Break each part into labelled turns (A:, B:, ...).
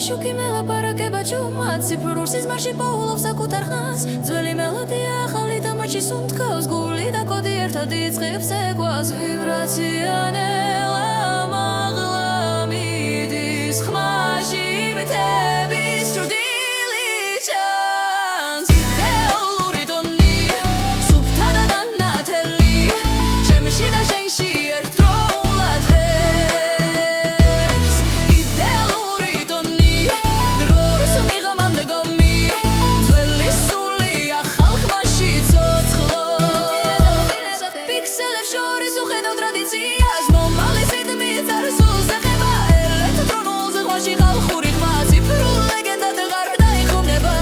A: შუქი მელაპარაკება ჭუმად ციფრულ სიზმარში პოულობს საკუთარ ხანს ძველი მელოდია ახალი თამაში სუნთქავს გული და კოდი ერთად იწყებს ეკვას ვიბრაცია ნელა მაღლა მიდის ხმაში მითების ჭრდილი ჩანს იდეალური ტონი სუფთა და დანათელი ჩემში და შენში ერთდროულად ღერს იდეალური ტონი დროის მიღამამდე გომი ძველი სული ახალ ხმაში ცოცხლო პიქსელებს შორის უხედავ ტრადიციას მომალის რიტმი წარსულს ეხება ელექტრონულზე ხმაში ხალხური ხმა ციფრულ ლეგენდად ვეღარ დაიხოვნება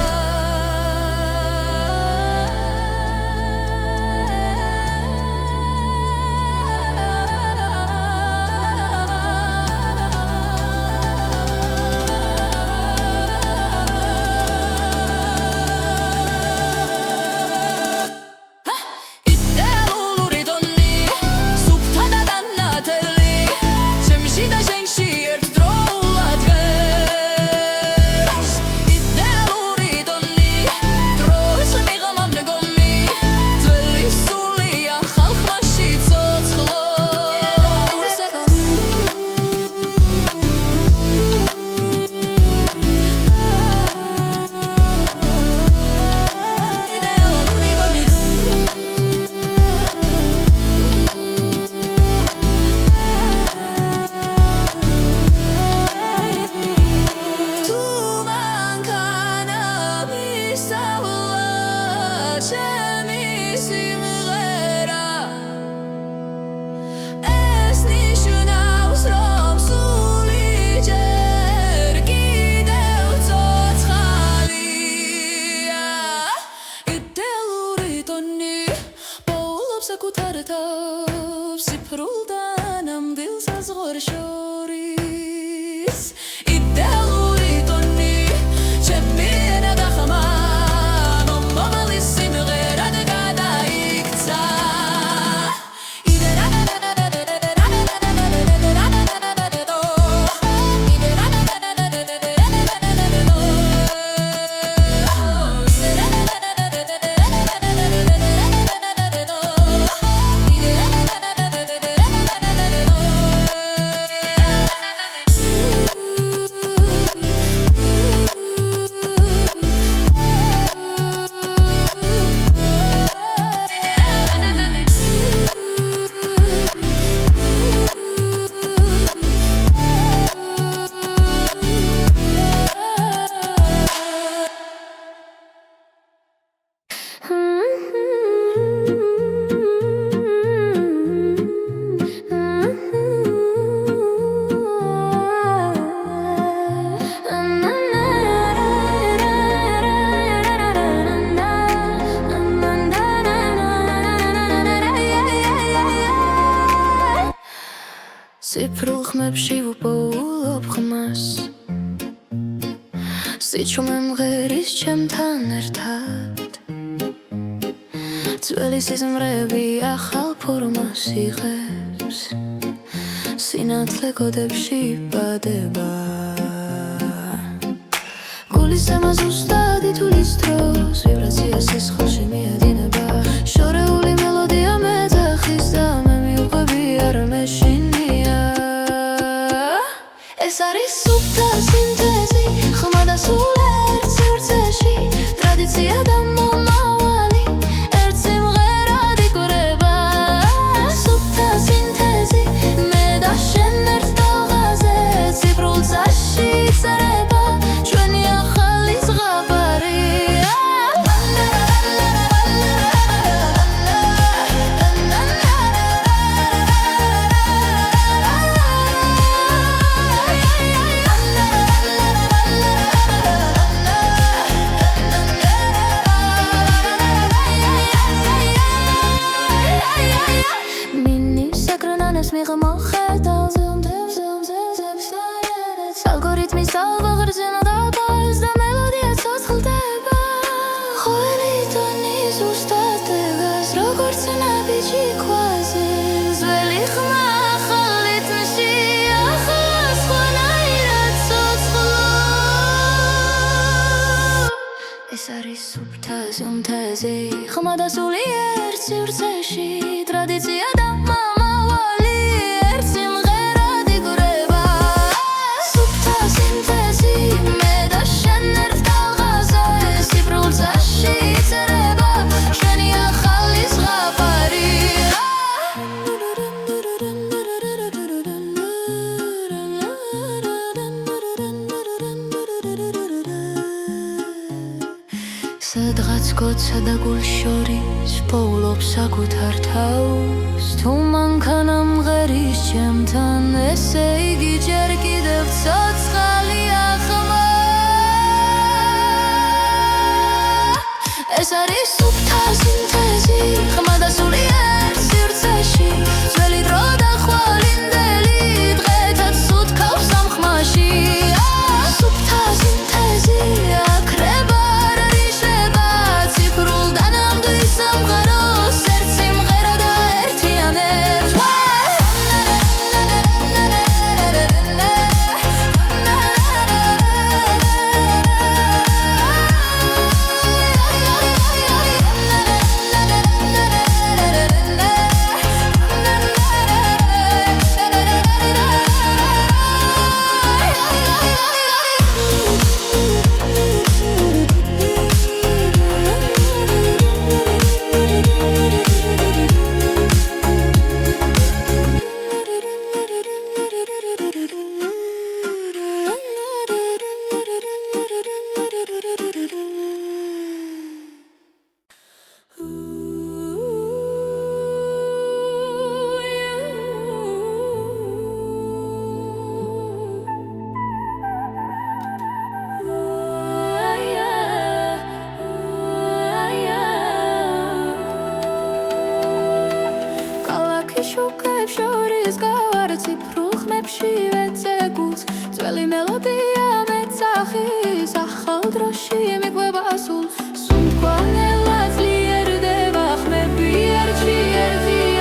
A: იდეალური ტონი სუფთა და დანათელი ჩემში და შენში ერთდროულად ღერს იდეალური ტონი დროის მიღამამდე გომი ძველი სული ახალ ხმაში ცოცხლო თუ მანქანა მისავლა ჩემი სიმღერა ეს ნიშნავს რომ სული ჯერ კიდევ ცოცხალია იდეალური ტონი პოულობს საკუთარ თავს ციფრულ და ნამდვილ საზღვარს შორის იდეალური ტონი ჩემი ენა და ხმა მომალის სიმღერად გადაიქცა ციფრულ ხმებში ვუპოულობ ხმას სიჩუმე მღერის ჩემთან ერთად ძველი სიზმრები ახალ ფორმას იღებს სინათლე კოდებში იბადება გულის ზემა ზუსტად ითulis დროს ვიბრაცია სისხლში მიედინება შორეული მელოდია მეძახის და მე მიუყვები არ მეშინია ეს არის სუფთა სინთეზი ხმა და სულ ერთ სივრცეში ტრადიცია და მომავალი ერთ სიმღერად იკვრება სუფთა სინთეზი მე და შენ ერთ ტალღაზე ციფრულ წარსში იწერება ჩვენი ახალი ზღაპარი ალგორითმის ალვა ღრზენა დაფარს და მელოდია ცოცხლდება ხველი ტონი ზუსტად დგას როგორც ნაბიჯი ქვაზე ძველი ხმა ახალ რიტმში ახლა სხვანაირად ცოცხლო ეს არის სუფთა სუნთეზი ხმა და სულიერ სივრცეში ტრადიცია და მომავალი ერთ სიმღერად იგრება სუფთა სინთეზი მე და შენ ერთ თალღაზე სიბრულზაში იწერება შენი ახალი ზღაპარი სადღაც გოცა და გულშორის პოულობს საკუთარ თავს თუ მანქანა მღერის ჩემთან ესე იგი ჯერ კიდევ ცოცხალია ხმა ეს არის სუფთა სინთეზი ხმა და სულიერ სივრცეში ძველი დრო და ხვალინდელი დღეთაც სუთქავს ამ ხმაში სუფთა სინთეზი აქრება შუქებს შორის გავარ ციფრულ ხმებში ვეცეგულს ძველი მელოდია მეცახის ახალ დროში მიყვება სულს სუნთქვა ძლიერდება ხმები ერთში ერთიანდება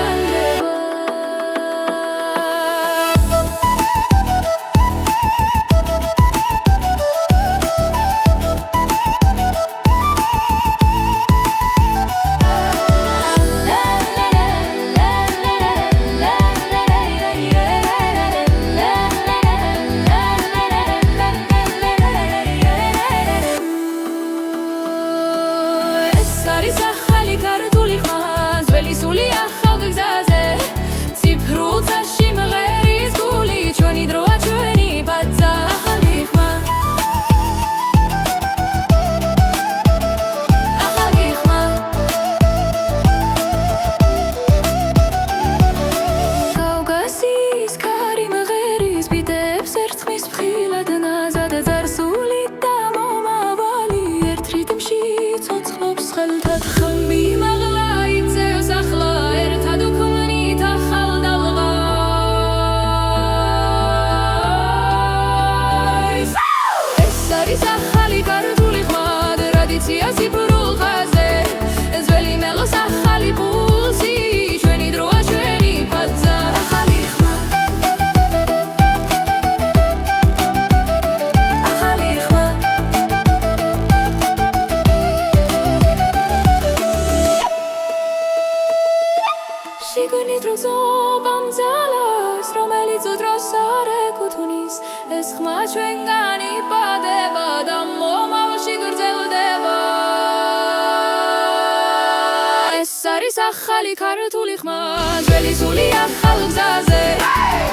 A: ახალი ქართული ხმა ძველი სული ახალ გზაზე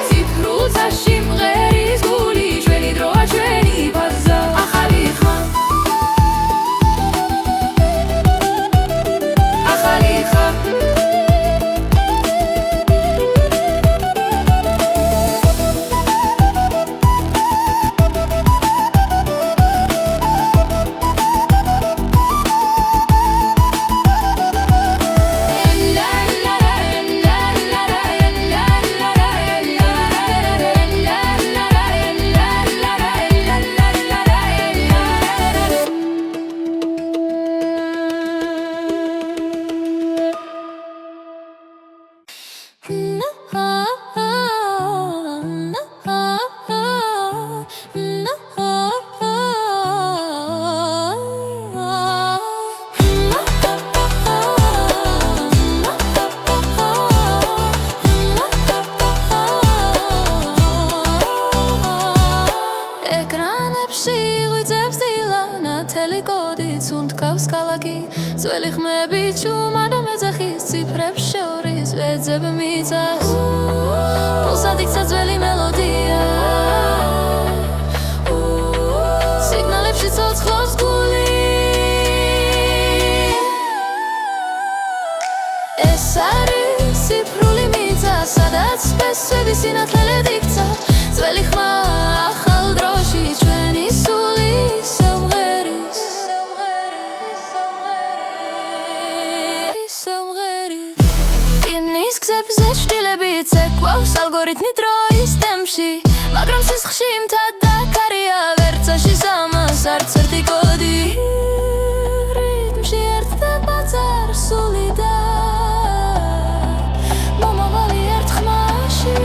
A: ციფრულ წაში მღერის გული ჩვენი დროა ჩვენი ბაზა ახალი ხმა ახალი ხმა მიგვიწევს დილა ნათელი კოდით უნთქავს ქალაქი ძველი ხმები ჩუმად მეძახის ციფრებს შორის ვეძებ მიწას პულსად იქცა ძველი მელოდია სიგნალებში ცოცხლობს გული ეს არის ციფრული მიწა სადაც ფესვები სინათლედ იქცა ძველი ხმა ახალ დროში ჩვენი სული სამღერის იმის გზებზე შვილებით ეკვავს ალგორითმი დროის ტემპში მაგრამ სისხლში მთა დაკარია ვერცაში სამას არც ერთი კოდი რიტმში ერთდება წარსული და მომავალი ერთ ხმაში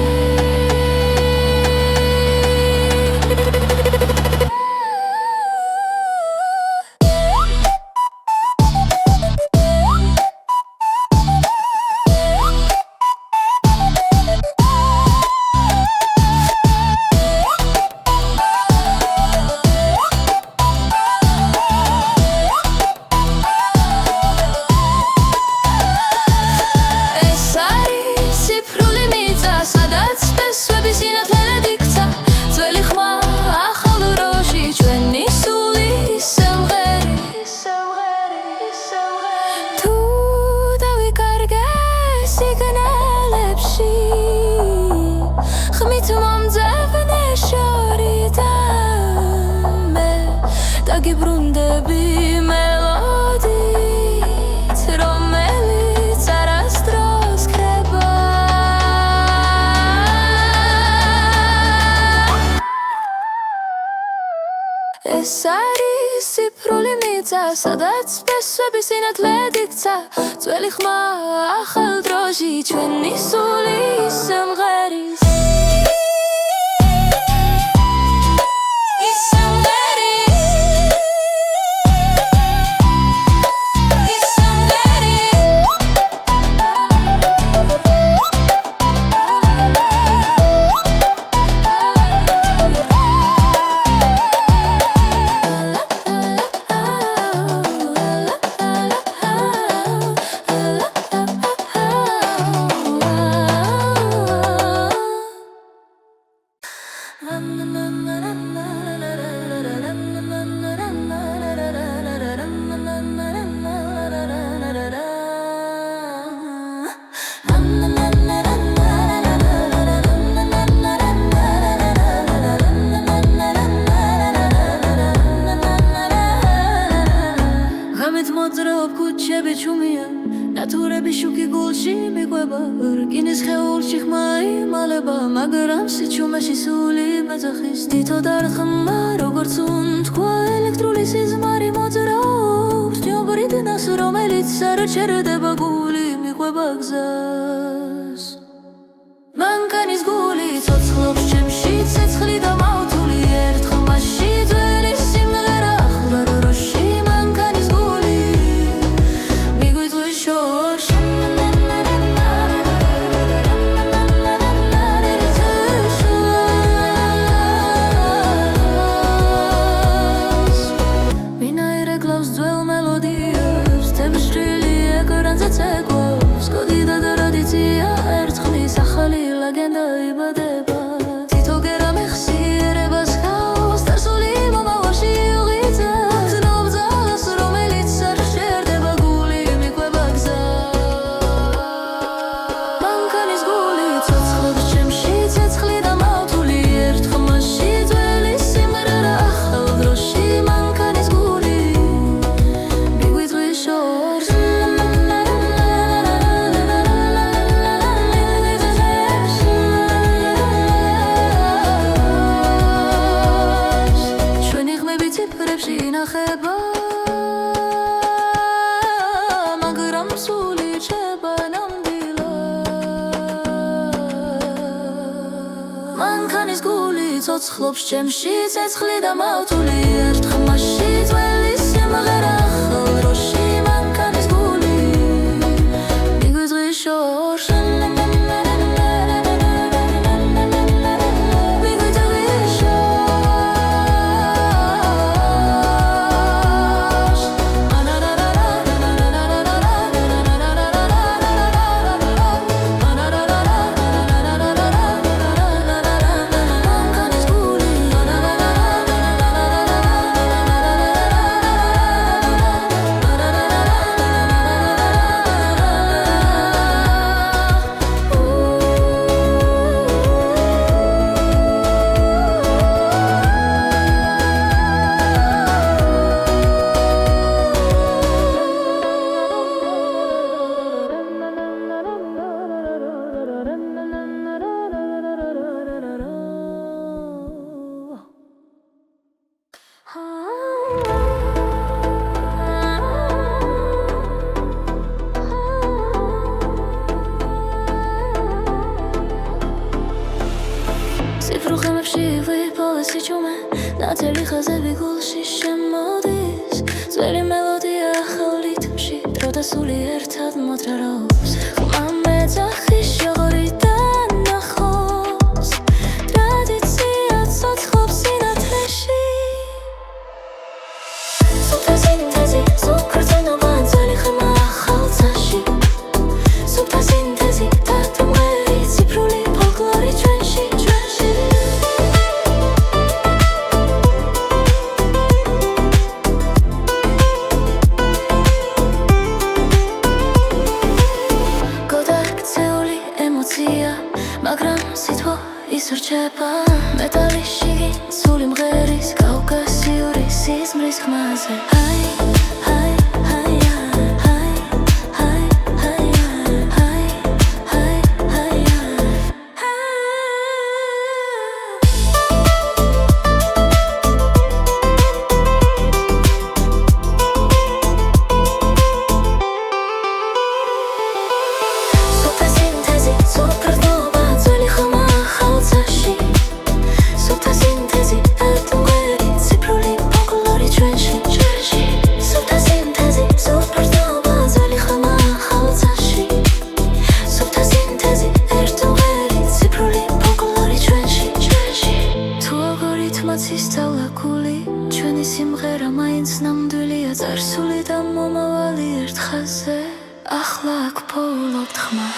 A: გიბრუნდები მელოდით რომელიც არასდროს ქრება ეს არის ციფრული მიწა სადაც ფესვები სინათლედ იქცა ძველი ხმა ახალ დროში ჩვენი სული სამღერის ქუჩები ჩუმია ნათურები შუქი გულში მიყვება რკინის ხეულში ხმა იმალება მაგრამ სიჩუმეში სული მეძახის თითო დარხმა როგორც უნთქვა ელექტრული სიზმარი მოძრაობს ჯობრი დნას რომელიც არ ჩერდება გული მიყვება გზას მანქანის გული ცოცხლობს ჩემში ცეცხლი და მავთული ერთ ხმაში ძველი სიმღერა ახლა დროში მანქანის გული ცოცხლობს ჩემში ცეცხლი და მავთული ერთ ხმაში ძველი სიმღერა ახალ დროში მანქანის გული მიგვიძღვის შორს მიგვიძღვის შორს ნათელი ხაზები გულში შემოდის ძველი მელოდია ახალ რიტმში დრო და სული ერთად მოძრაობს ხმა მეძახის შოღორიდან ნახოს ტრადიცია ცოცხლობს სინათლეში სუფთა სინთეზი სუფქრწნობა ძველი ხმა ახალ ცაში სუფთა სინთეზი დათმვერი ციფრული ფოლკლორი ჩვენში მაგრამ სიტყვა ისურჩება მეტალის შიგნით სული მღერის კავკასიური სიზმრის ხმაზე ჩვენი სიმღერა მაინც ნამდვილია წარსული და მომავალი ერთ ხაზზე ახლა აქ ფოულობთ ხმა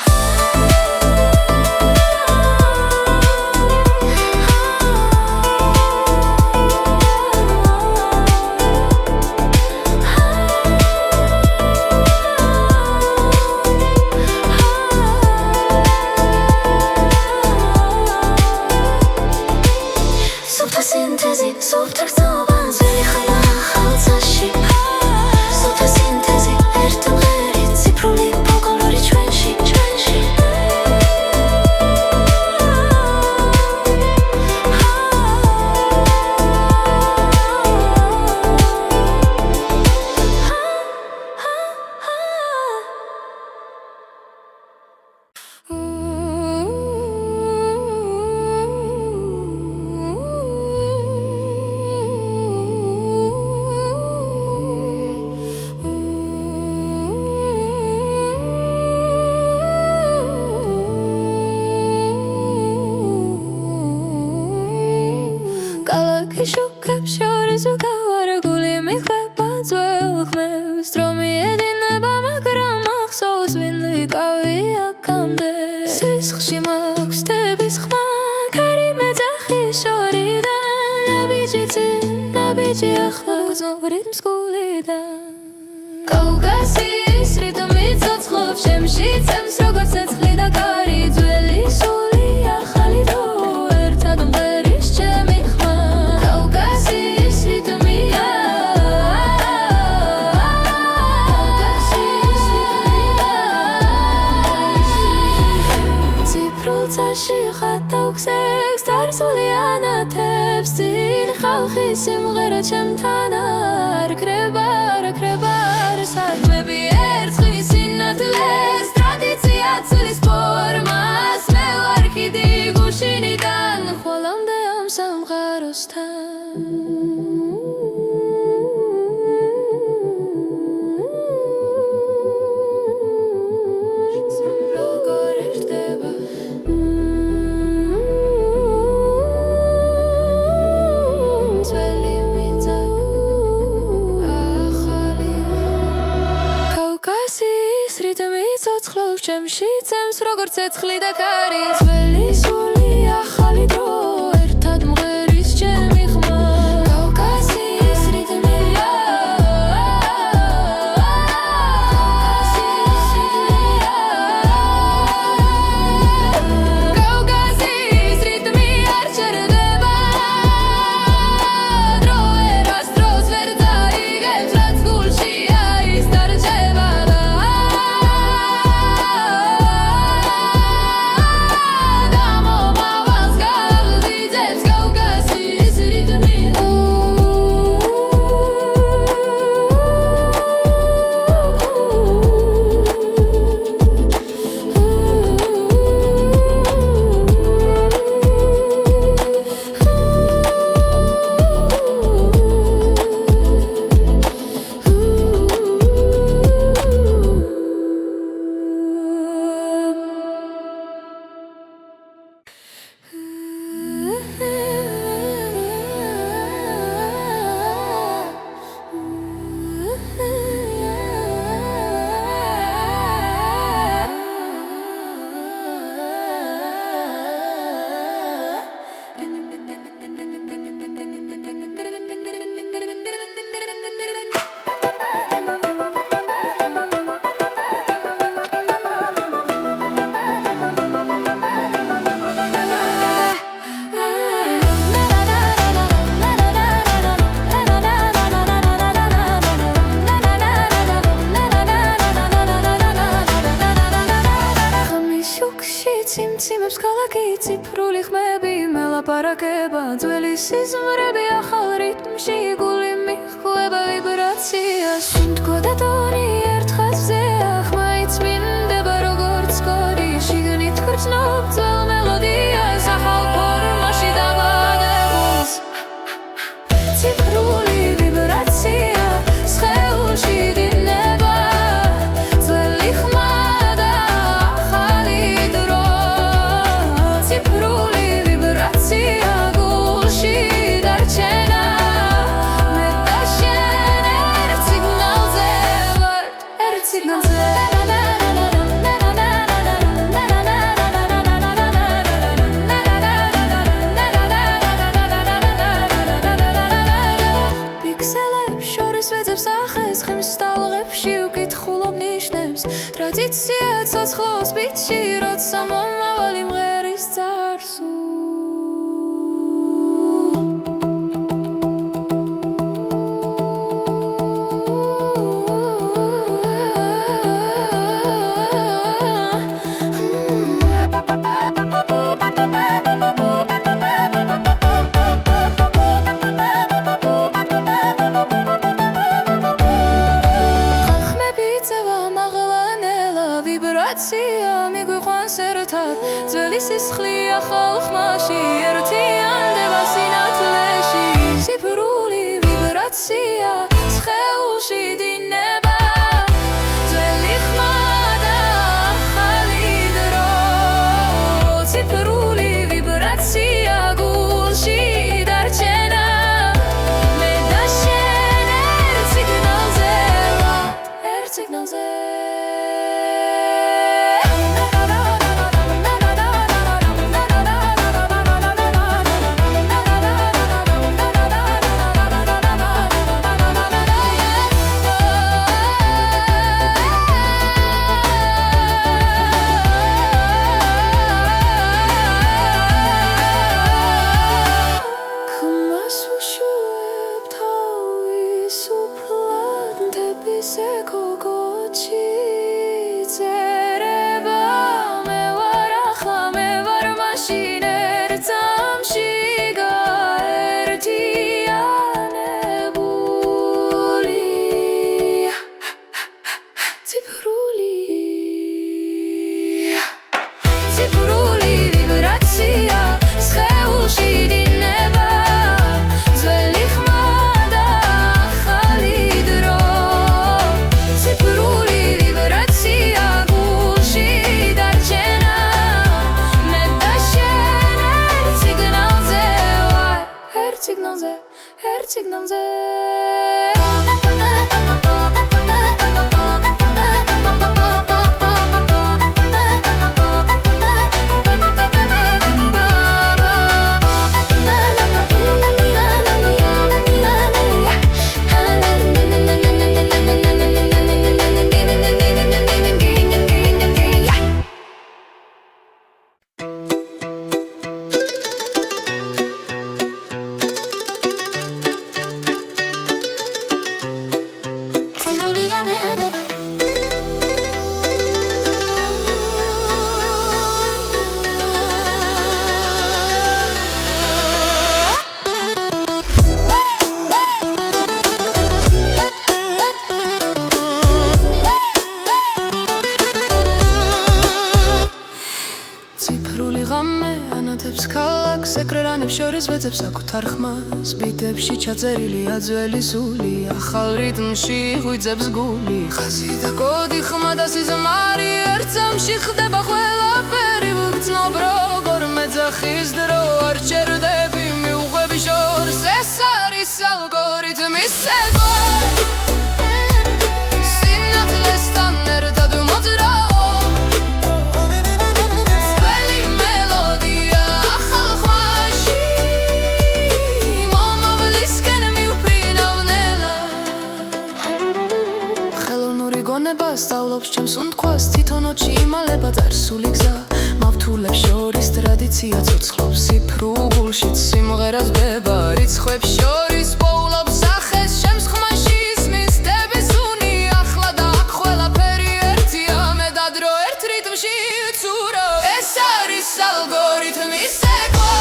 A: სინთეზი სუფთრწნობა ძველი ხმა ახალ ცაში სუფთა სინთეზი ერთმღერი ციფრული ფოლკლორი ჩვენში შუქებს შორის უკავარგული მიხვება ძველ ხმებს დრო მიედინება მაგრამ ახსოვს ვინ ვიკავი აქამდე სისხლში მაქვს თების ხმა ქარი მეძახის შორიდან ნაბიჯი ახლა გრძნობ რიტმს გულიდან კავკასიის რიტმი ცოცხლობს ჩემში წემს როგორც ცეცხლი და კარი ძველი სული ახალი დრო ერთად მღერის ჩემი ხატავქსებს წარსული ანათებს წინ ხალხის სიმღერა ჩემთან არ ქრება საქმეები ერწყმის სინათლეს ტრადიცია ცვლის ფორმას მე ვარ ხიდი გუშინიდან ხოლამდე ამ სამყაროსთან ცოცხლობს ჩემში წემს როგორც ცეცხლი და კარი ძველი სული ახალი დრო ერთად მღერის ჩემი ხმა კავკასიის რიტმია კავკასიის რიტმი არ ჩერდება დრო ერას დროს ვერ დაიგებს რაც გულშია ის დარჩება Damo სიზმრები ახალ რიტმში გული მიხვდება ვიბრაციას სუნთქვა და ტონი ერთ ხაზზე ახმაიც მინდება როგორც კოდი შიგნით გრძნობ ძველ მელოდიას ახალ ფორმაში დამადებულს ციფრული ვიბრაცია სხეულში დინება ძველი ხმა და ახალი დრო ციფრული ვიბრაცია გულში დარჩენა მე და შენ ერთ სიგნალზე ვართ ერთ სიგნალზე ტრადიცია ცოცხლობს ბიტში როცა მომავალი მღერის წარსულ მიგვიყვანს ერთად ძველი სისხლი ახალ ხმაში ერთიანდება სინათლეში ციფრული ვიბრაცია სხეულში დინება ძველი ხმა და ახალი დრო ციფრული ვიბრაცია გულში დარჩენა მე და შენ ერთ სიგნალზე ერთ სიგნალზე ციფრული ვიბრაცია სხეულში დინება ძველი ხმა და ახალი დრო ციფრული ვიბრაცია გულში დარჩენა მე და შენ ერთ სიგნალზე ვარ ერთ სიგნალზე ერთ სიგნალზე ეკრანებს შორის ვეძებს საკუთარ ხმას ბიტებში ჩაწერილია ძველი სული ახალ რიტმში ღვიძებს გული ხაზი და კოდი ხმა და სიზმარი ერთ წამში ხდება ყველაფერი ვგრძნობ როგორ მეძახის დრო არ ჩერდები მიუყვები შორს ეს არის ალგორითმის ცეკვა სინათლესთან ერთად მოძრაო სწავლობს ჩემს უნდქვას თვითონოჩი იმალება წარსული გზა მავთულებს შორის ტრადიცია ცოცხლობს სიფრუგულშიც სიმღერას ბება რიცხვებს შორის პოულობს სახეს ჩემს ხმაში ისმის დების უნი ახლა და აქ ყველაფერი ერთია მე და დრო ერთ რიტმში ცურავ ეს არის ალგორითმის ცეკვა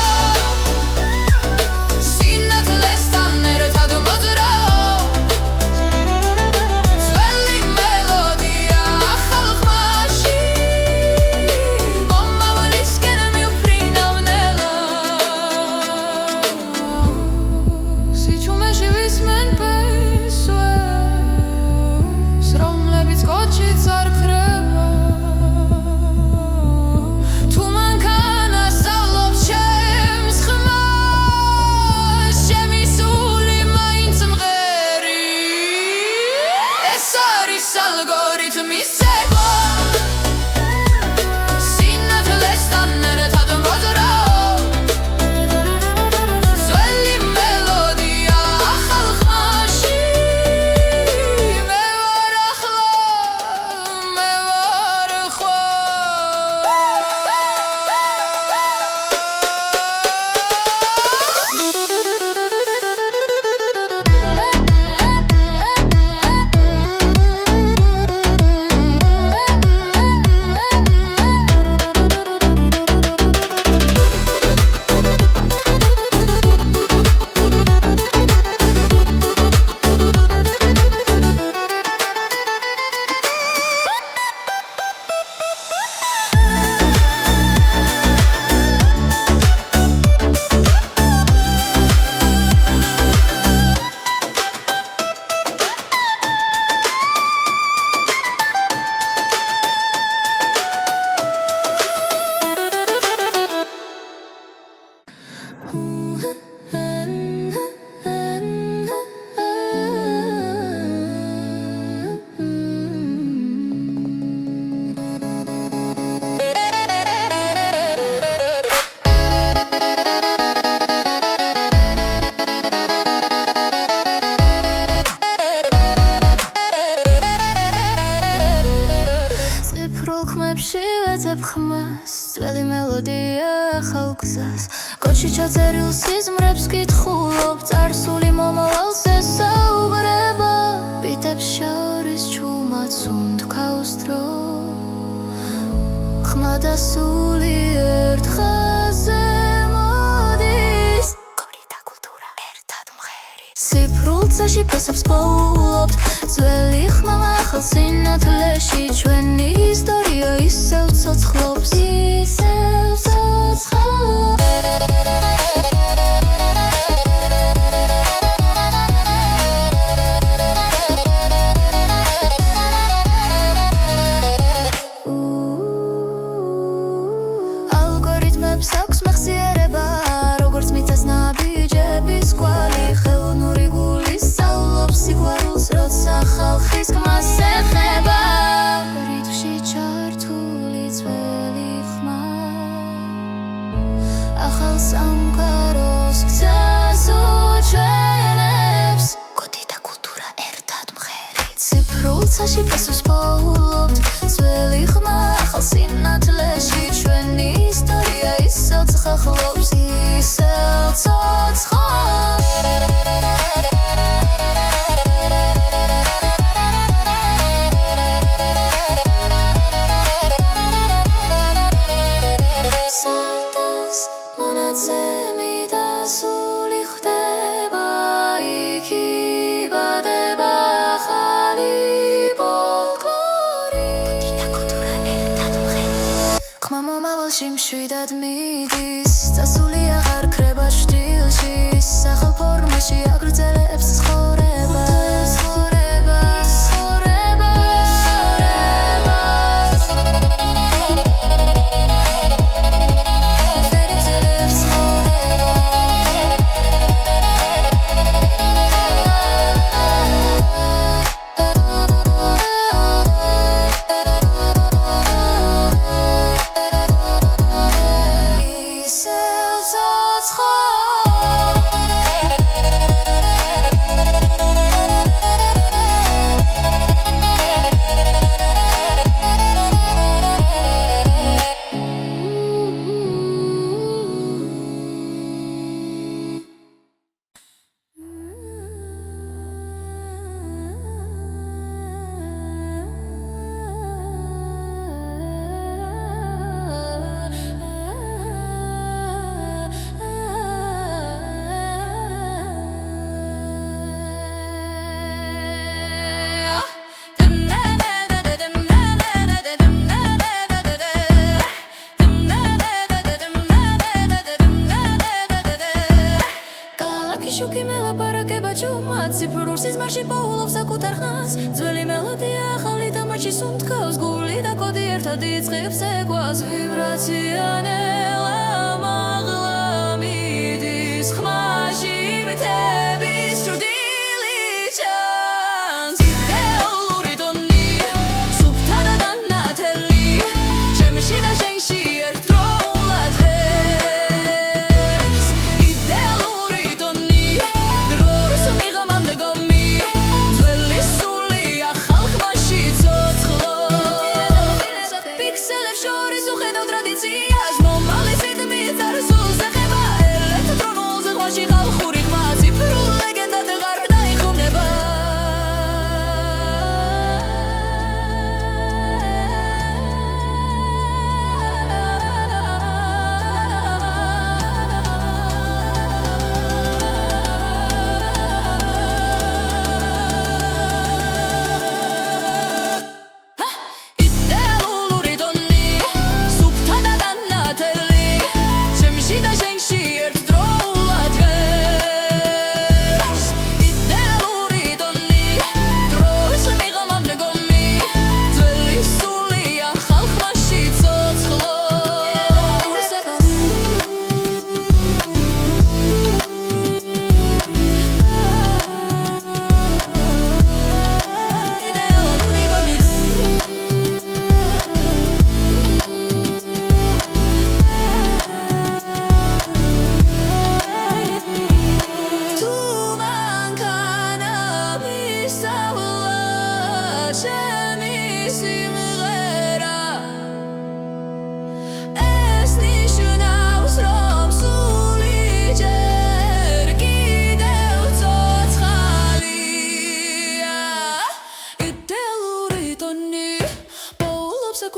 A: ძველი მელოდია ხალხს კოჩი ჩაწერილ სიზმრებს კითხულობ წარსული მომავალს ესაუბრება ბიტებს შორის ჩუმად სუნთქავს დრო ხმა და სული ერთ ხაზზე მოდის კორი და კულტურა ერთად მღერი სიფრულცაში ფესობს პოულობთ ძველი ხმა ახალ სინათლეში ჩვენი ისტორია ისევ ცოცხლობს ისევ ცოცხლობს ალგორითმებს აქვს მეხსიერება როგორც მიწას ნაბიჯების კვალი ხელოვნური გული სწავლობს სიყვარულს როცა ხალხის გმას ეხება რითმში ჩართული ძველი ხმა ახალ სამყაროს გზას უჩვენებს კოდი და კულტურა ერთად მღერით ციფრულცაში ფესვს პოულობთ ძველი ხმა ახალ სინათლეში ჩვენი ისტორია ისევ ცოცხლობს ისევ ცოცხლობს სარდას მონაცემი და სული ხდება იქ იბადება ახალი ფოლკლორი კოდი და კულტურა ერთად მღერით ხმა მომავალში მშვიდად მიდის წასული აღარ ქრება შტილში სახალ ფორმაში აგრძელებს ცხოვრება შუქი მელაპარაკება ჩუმად ციფრულ სიზმარში პოულობს საკუთარ ხანს ძველი მელოდია ახალი თამაში სუნთქავს გული და კოდი ერთად იწყებს ეკვას ვიბრაცია ნელა მაღლა მიდის ხმაში მითების ჭრდილი ჩანს იდეალური ტონი სუფთა და დანათელი ჩემში და შენში ერთდროულად ხერს იდეალური ტონი ფიქსელებს შორის უხედავ ტრადიციას მომალის რიტმი წარსულს ეხება ელექტრონულ ზღვაში ხალხური ხმა ციფრულ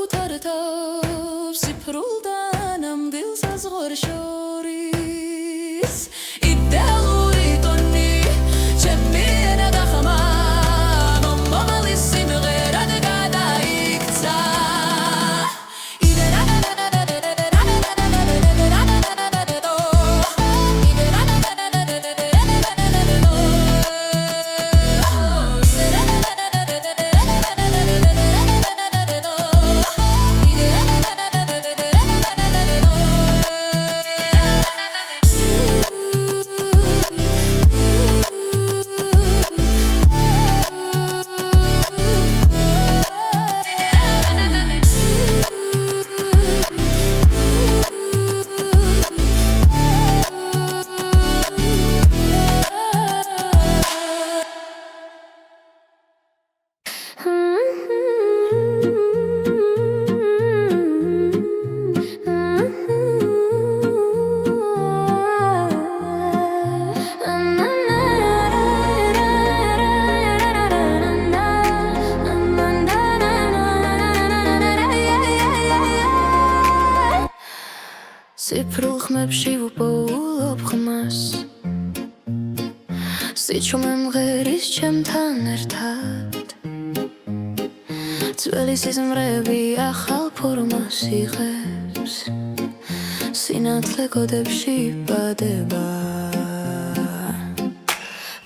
A: საკუთარ თავს სიფრულთან ამ დილს საზღვარ შორის იდეალური ტონი ჩემი ენა გახმა მომავლის სიმღერად გადაიქცა სიფრულ ხმებში ვუპოულობ ხმას სიჩუმე მღერის ჩემთან ერთად ძველი სიზმრები ახალ ფორმას იღებს სინათლე კოდებში იბადება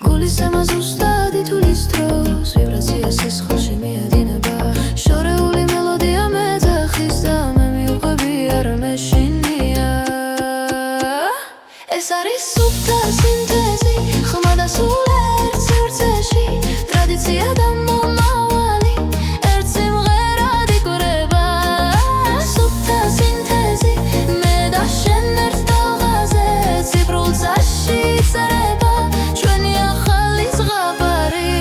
A: გულის ემა ზუსტად ითulis დროს ვიბრაცია სისხლში მიედინება შორეული მელოდია მეძახის და მე მივყვები არ მეშინია ეს არის სუფთა სინთეზი ხმა და სულ ერთ სივრცეში ტრადიცია და მომავალი ერთ სიმღერად იკვრება სუფთა სინთეზი მე და შენ ერთ თაღაზე ციფრულ წარში იწერება ჩვენი ახალი ზღაპარი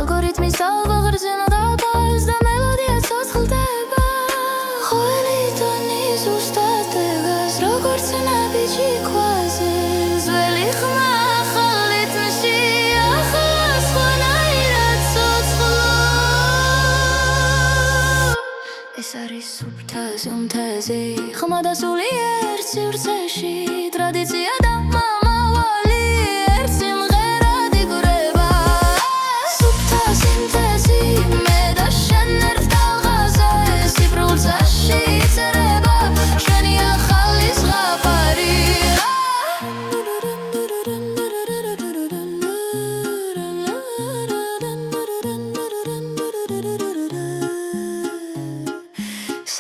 A: ალგორითმის ალგობრზენა დაფარს და მელოდია ცოცხლდება ხოლი ტონი ზუსტად დგას როგორც ნაბიჯი ქვაზე ძველი ხმა ახალ რიტმში ახლა სხვანაირად ცოცხლო ეს არის სუფთა სინთეზი ხმა და სული ერთ სივრცეში ტრადიცია და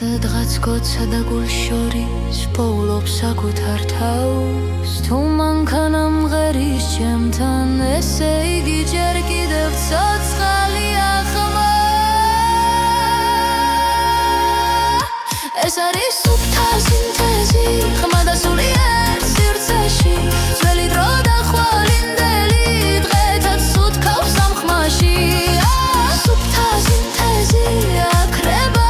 A: სადღაც გოცა და გულ შორის პოულობს საკუთარ თავს თუ მანქანა მღერის ჩემთან ესე იგი ჯერ კიდევ ცოცხალია ხმა ეს არის სუფთა სინთეზი ხმა და სული ერთ სივრცეში ძველი დრო და ხვალინდელი დღეთაც უთქავს ამ ხმაში სუფთა სინთეზი აკრება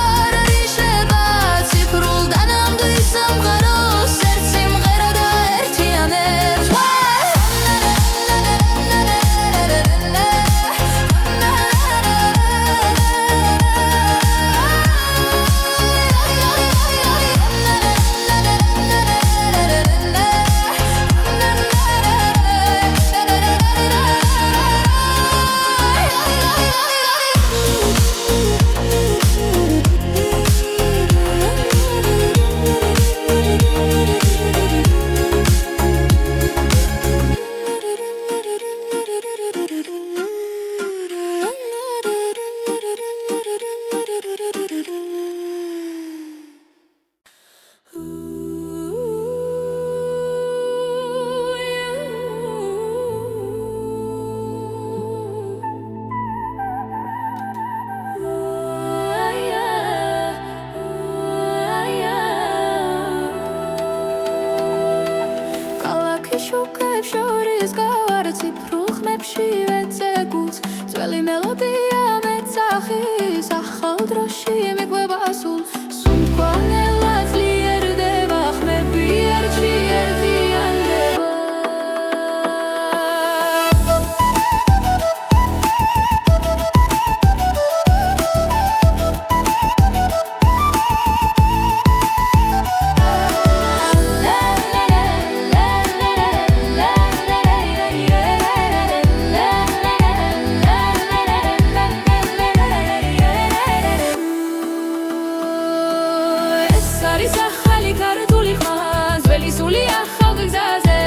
A: არის ახალი ქართული ხმა ძველი სული ახალ გზაზე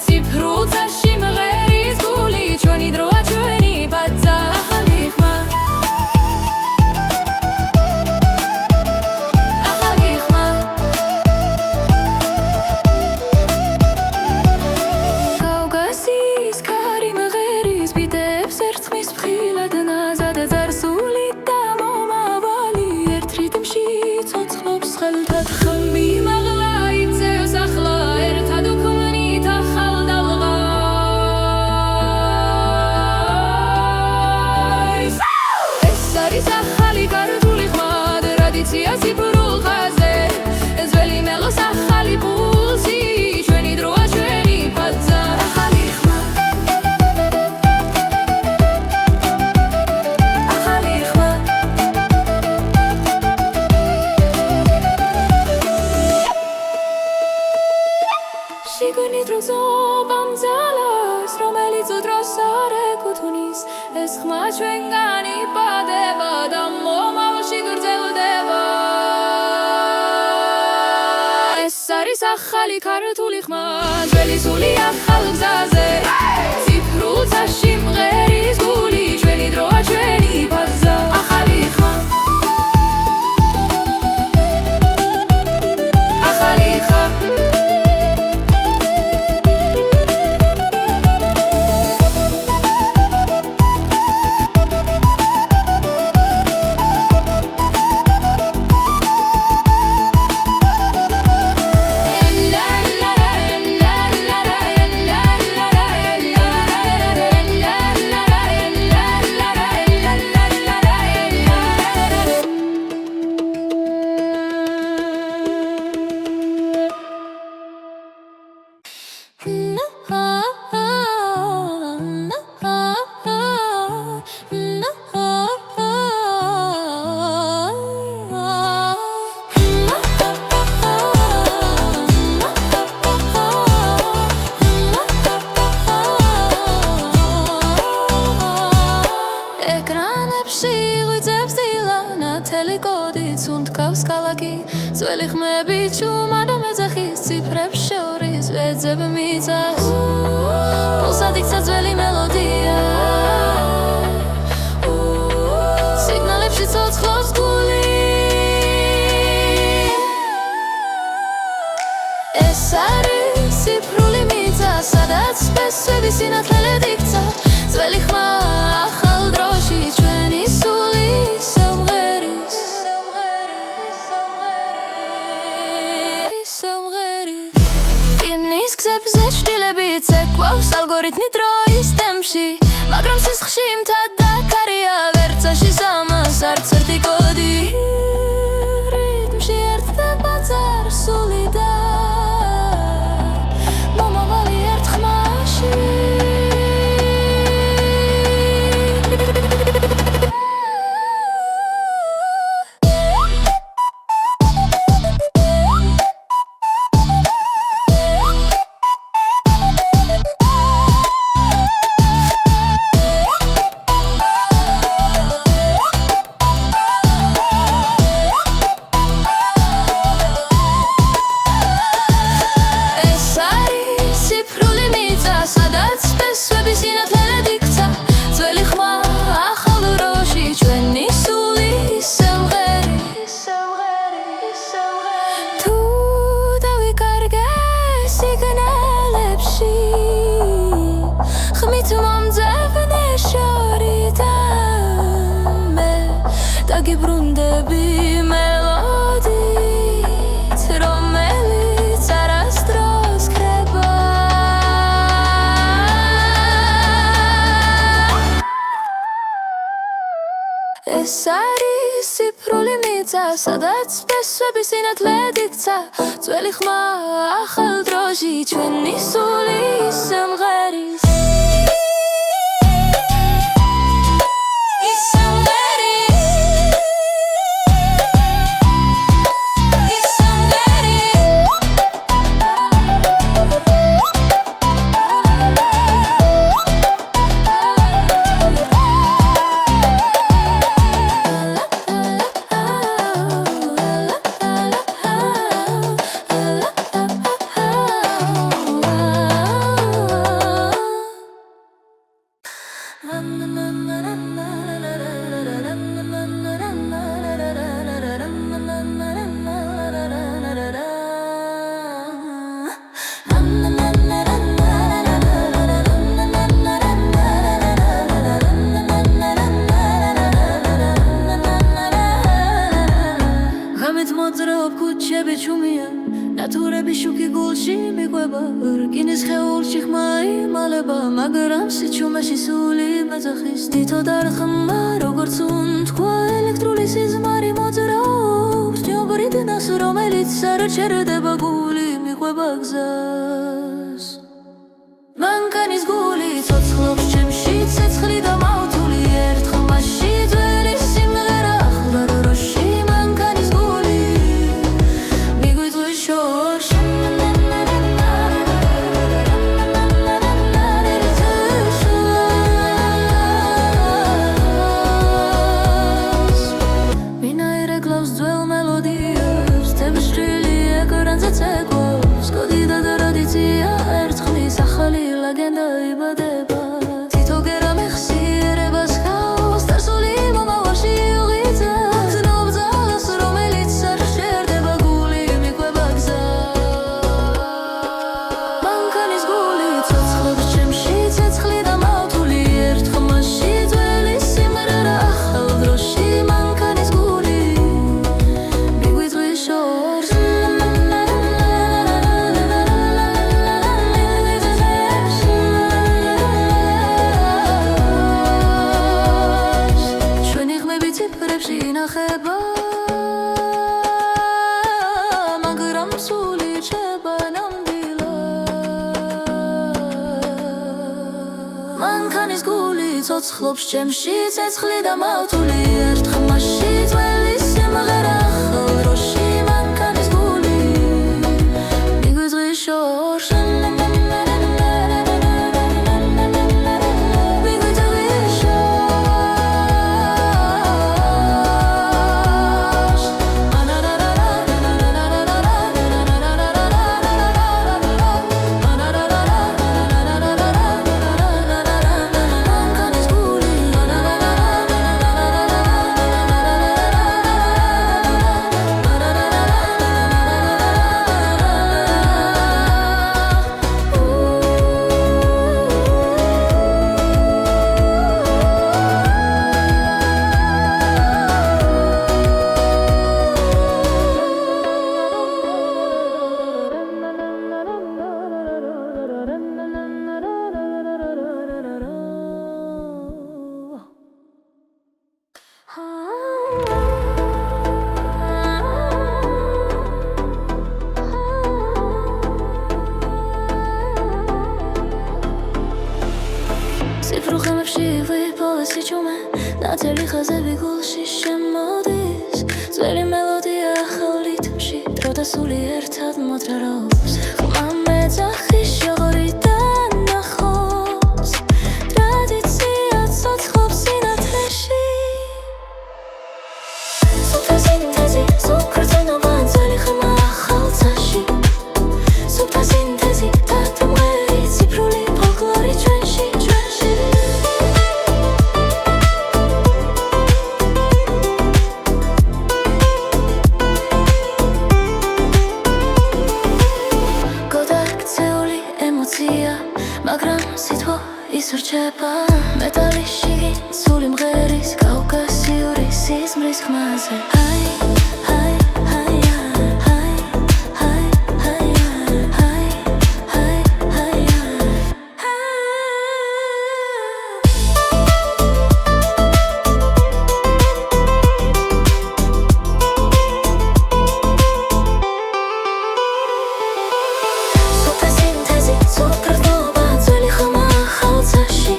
A: ციფრულ წაში მღერის გული ჩვენი დროა ჩვენი ბაძა ახალი ხმა ახალი ხმა კავკასიის ქარი მღერის ბიტებს ერწყმის ფხილად ნაზად ზარსული და მომავალი ერთ რიტმში ცოცხლობს ხელთად ხმი მაღლა იწევს ახლა ერთად უქმნით ახალ დალღას ეს არის ახალი ქართული ხმა ტრადიცია ციფრულ ხაზზე ძველი მელოს ახალი პულსი ჩვენი დროა ჩვენი ბაძა ახალი ხმა ახალი ხმა შიგნით როზობამ ძალას რომელიც უდროს არ ეკუთვნის ეს ხმა ჩვენგან იბადება და მომავალში გრძელდება ეს არის ახალი ქართული ხმა ძველი სული ახალ გზაზე ციფრულ წაში მღერის გული ჩვენი დროა ჩვენი ბაძა ახალი ხმა ახალი ხმა ძველი ხმები ჩუმად მეძახის ციფრებს შორის ვეძებ მიწას პულსად იქცა ძველი მელოდია სიგნალებში ცოცხლობს გული ეს არის ციფრული მიწა სადაც სპესვები სინათლედ იქცა ძველი ხმა ახალ დროში ჩვენი სული ცეკვავს ალგორითმი დროის ტემპში მაგრამ სისხლში მთა დაკარია ვერცაში სამას არც ერთი კოდი რიტმში ერთდება წარსული და მომავალი ერთ ხმაში გიბრუნდები მელოდით რომელიც არასდროს ქრება ეს არის ციფრული მიწა სადაც სპესვები სინათლედ იქცა ძველი ხმა ახალ დროში ჩვენი სული სიმღერის მანქანით მოძრაობ ქუჩები ჩუმია ნათურები შუქი გულში მიყვება რკინის ხეულში ხმა იმალება მაგრამ სიჩუმეში სული მეძახის თითო დარხმა როგორც უნთქვა ელექტრული სიზმარი მოძრაობს ჯობრიდნას რომელიც არ ჩერდება გული მიყვება გზას მანქანის გული ცოცხლობს ჩემში ცეცხლი და მავთული ერთ ხმაში ძველი სიმღერა ახლა დროში მანქანის გული მიგვიწვის შორს ვინაირე კლავს ძველ მელოდიას თებსჭრილი ეკრანზე ცეკვავს კოდი და ტრადიცია ერთხმის ახალი ლეგენდა იბადება თითო გერა მეხსიერებას ხავს დასული მომავალში უღიძებს ნობს ძალას რომელიც არ შერდება გული მიყვება გზას მანქანის გული ცოცხლობს ჩემში ცეცხლი და მავთული ერთ ხმაში ძველი სიმღერა ახალ დროში მანქანის გული მიგვიწვის შორს ციფრებში ინახება მაგრამ სული რჩება ნამდვილად მანქანის გული ცოცხლობს ჩემში ცეცხლი და მავთული ერთ ხმაში ძველი სიმღერა ახალ დროში მანქანის გული მიგვიწვის შორს სიფრუხემებში ვიპოვე სიჩუმე ნათელი ხაზები გულში შემოდის ძველი მელოდია ახალ რიტმში დრო და სული ერთად მოძრაობს ხმა მეძახის შოღორიდან ნახოს ტრადიცია ცოცხლობს სინათლეში სუფთა სინთეზი სუფქრწნობა ძველი ხმა ახალ ცაში სუფთა სინთეზი დათმღერი ციფრული ფოლკლორი ჩვენში მაგრამ სიტყვა ისრჩება მეტალიში სული მღერის კავკასიური სიზმრის ხმაზე ჰაი ჰაი ჰაი ჰაი ჰაი ჰაი ჰაი ჰაი ჰაი სუფთა სინთეზი სუფქრწნობა ძველი ხმა ახალ ცაში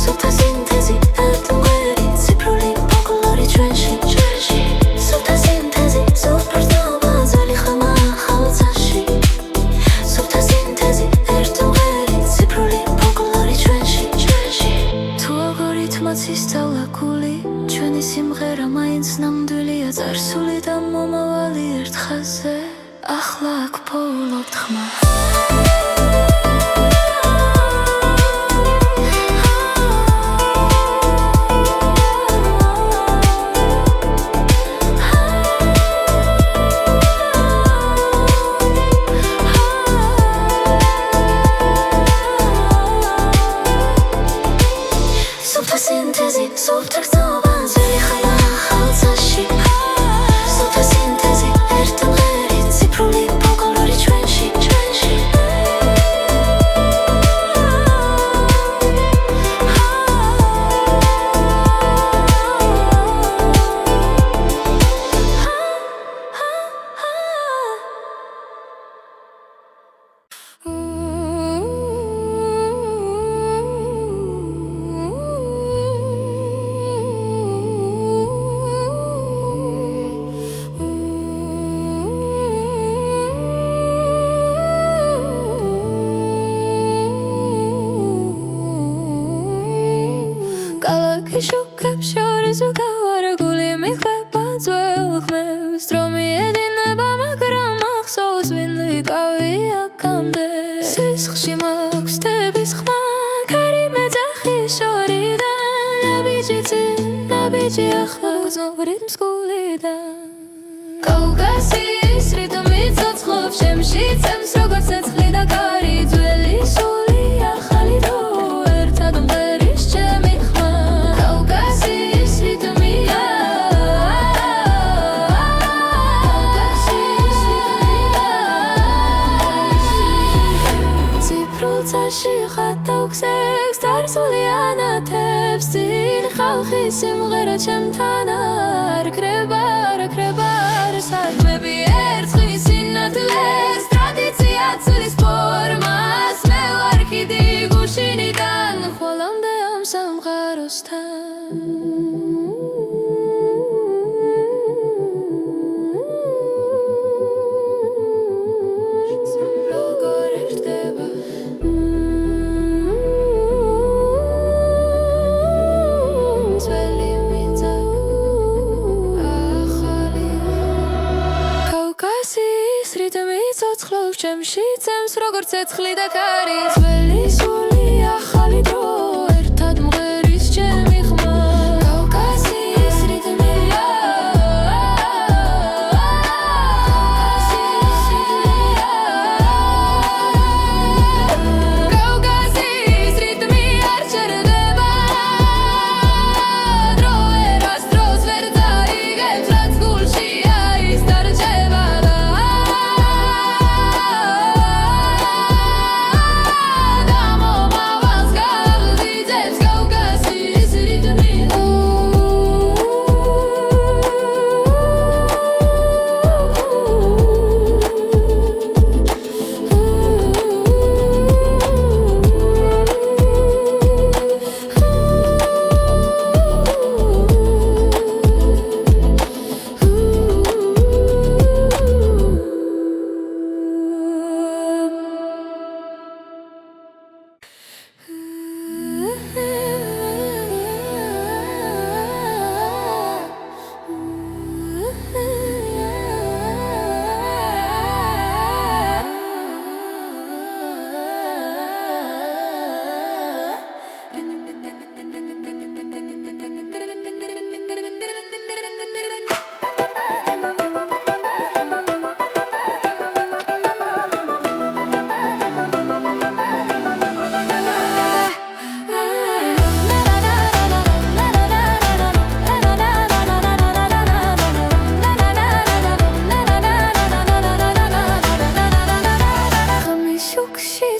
A: სუფთა სინთეზი ერთგვარი ციფრული ფოლკლორი ჩვენში სუფთა სინთეზი სუფქრწნობა ძველი ხმა ახალ ცაში სუფთა სინთეზი ერთგვარი ციფრული ფოლკლორი ჩვენში თუ ალგორითმაც ისწავლა გული ჩვენი სიმღერა მაინც ნამდვილია წარსული და მომავალი ერთ ხაზზე ახლა აქ პოულობთ ხმა სუფთა სინთეზი სუფთა გზნობა ძველი ხმა ახალ ცაში სუფთა ბიჭი ახლა გრძნობ რიტმსკულიდან კავკასიის რიტმი ცოცხლობს ჩემში წემს როგორც ცეცხლი და კარი ძველი სული ახალი დრო ერთად მღერის ჩემი ხმა კავკასიის რიტმია ციფრულ წარში ხატავ-ქსებს წარსული ანათებს წინ ხალხის სიმღერა ჩემთან არ ქრება საქმეები ერწყმის სინათლეს ტრადიცია ცვლის ფორმას მე ვარ ხიდი გუშინიდან ხვალამდე ამ სამყაროსთან როგორ ერთდება რიტმი ცოცხლობს ჩემში წემს როგორც ცეცხლი და კარი ძველი სული ახალი დრო ერთად მღერის ჩემი ხმა კავკასიის რიტმია კავკასიის რიტმი არ ჩერდება დრო ერას დროს ვერ დაიგებს რაც გულშია ის დარჩება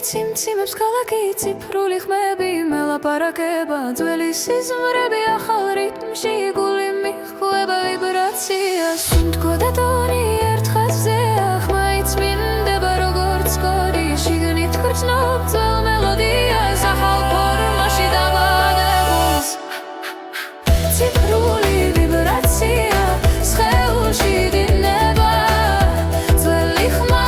A: ციმციმებს ქალაქი ციფრული ხმები მელაპარაკება ძველი სიზმრები ახალ რიტმში გული მიხვდება ვიბრაციას სუნთქვა და ტონი ერთ ხაზზეა ხმა იწმინდება როგორც კოდი შიგნით გრძნობ ძველ მელოდიას ახალ ფორმაში დამაგებულს ციფრული ვიბრაცია სხეულში დინება ძველი ხმა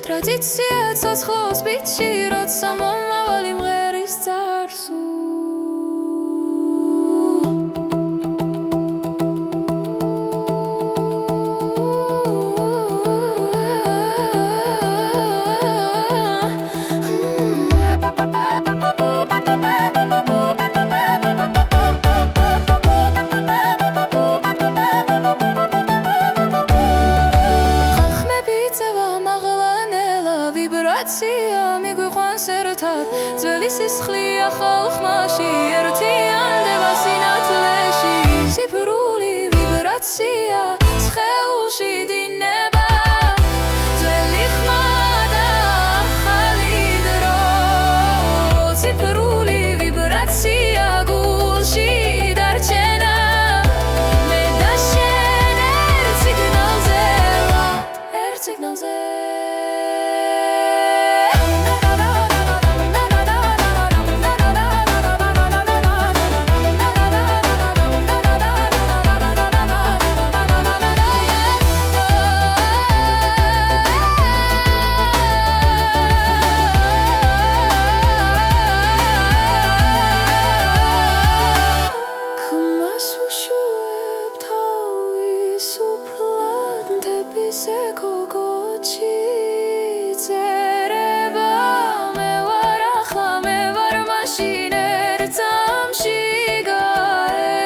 A: ტრადიცია ცოცხლობს ბიჭი როცა მომავალი მღერის წარსულ მიგვიყვანს ერთად ძველი სისხლი ახალ ხმაში ერთიანდება სინათლეში ციფრული ვიბრაცია სხეულში დინება ძველი ხმა და ახალი დრო ციფრული ვიბრაცია გულში დარჩენა მე და შენ ერთ სიგნალზე გოგოჩი წერება მე ვარ ახლა მე ვარ მაშინ ერთ წამში გაერთიანებული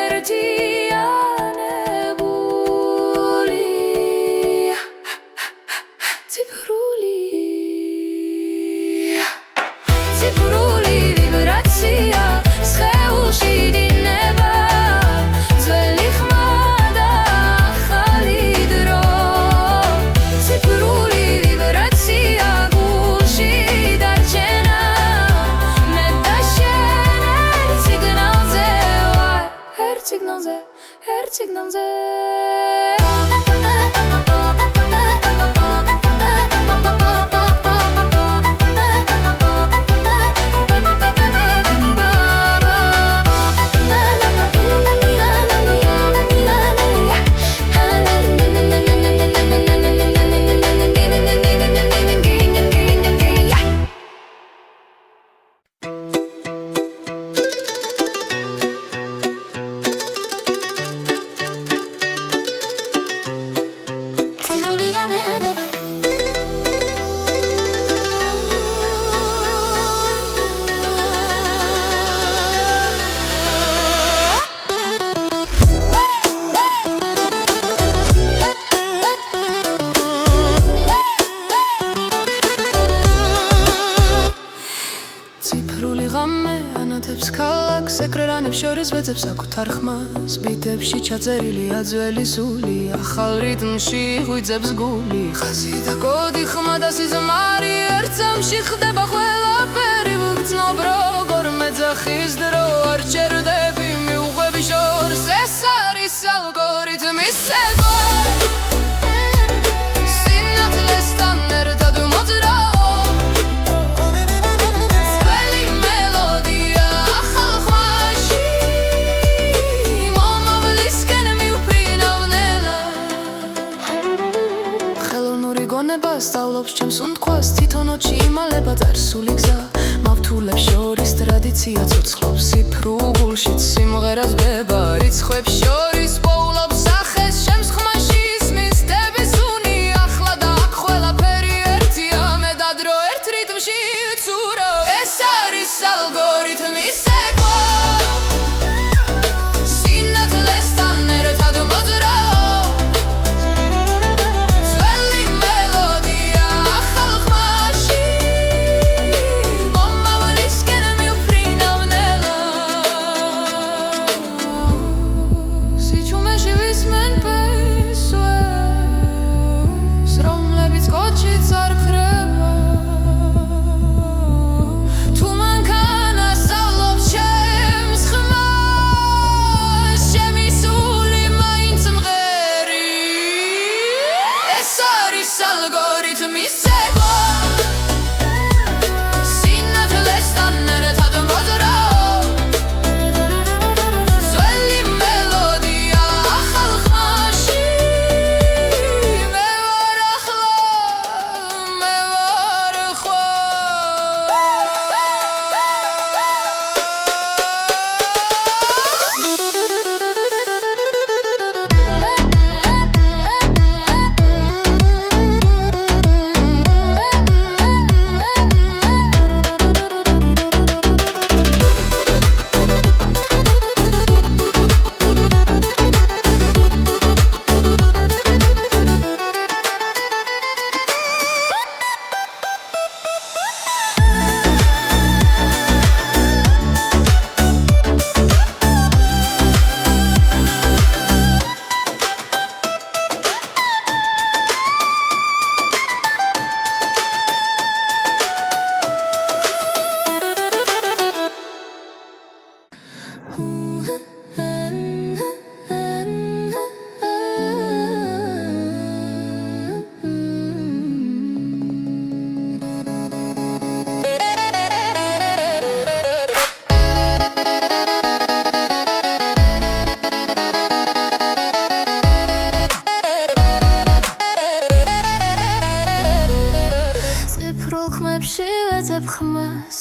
A: ციფრული ვიბრაცია სხეულში დინება ძველი ხმა და ახალი დრო ციფრული ვიბრაცია გულში დარჩენა მე და შენ ერთ სიგნალზე ციფრული ღამე ანათებს ქალაქს ეკრანებს შორის ვეძებს საკუთარ ხმას ბიტებში ჩაწერილია ძველი სული ახალ რიტმში ღვიძებს გული ხაზი და კოდი ხმა და სიზმარი ერთ წამში ხდება ყველაფერი ვგრძნობ როგორ მეძახის დრო არ ჩერდები მიუყვები შორს ეს არის ალგორითმის ცეკვა სწავლობს ჩემს უნდყვას თვითონოჩი იმალება წარსული გზა მავთულებს შორის ტრადიცია ცოცხლობს ციფრულში სიმღერას ბება რიცხვებს შორის პოულობს სახეს ჩემს ხმაში ისმის დების უნი ახლა და აქ ყველაფერი ერთია მე და დრო ერთ რიტმში ცურო ეს არის ალგორითმის ცეკვა სინათლესთან ერთად მოძრაო algorithmის ცეკვა სინათლესთან ერთად მოძრაო ძველი მელოდია ახალ ხმაში მე ვარ ახლა მე ვარ ხვა ხმებში ვეძებ ხმას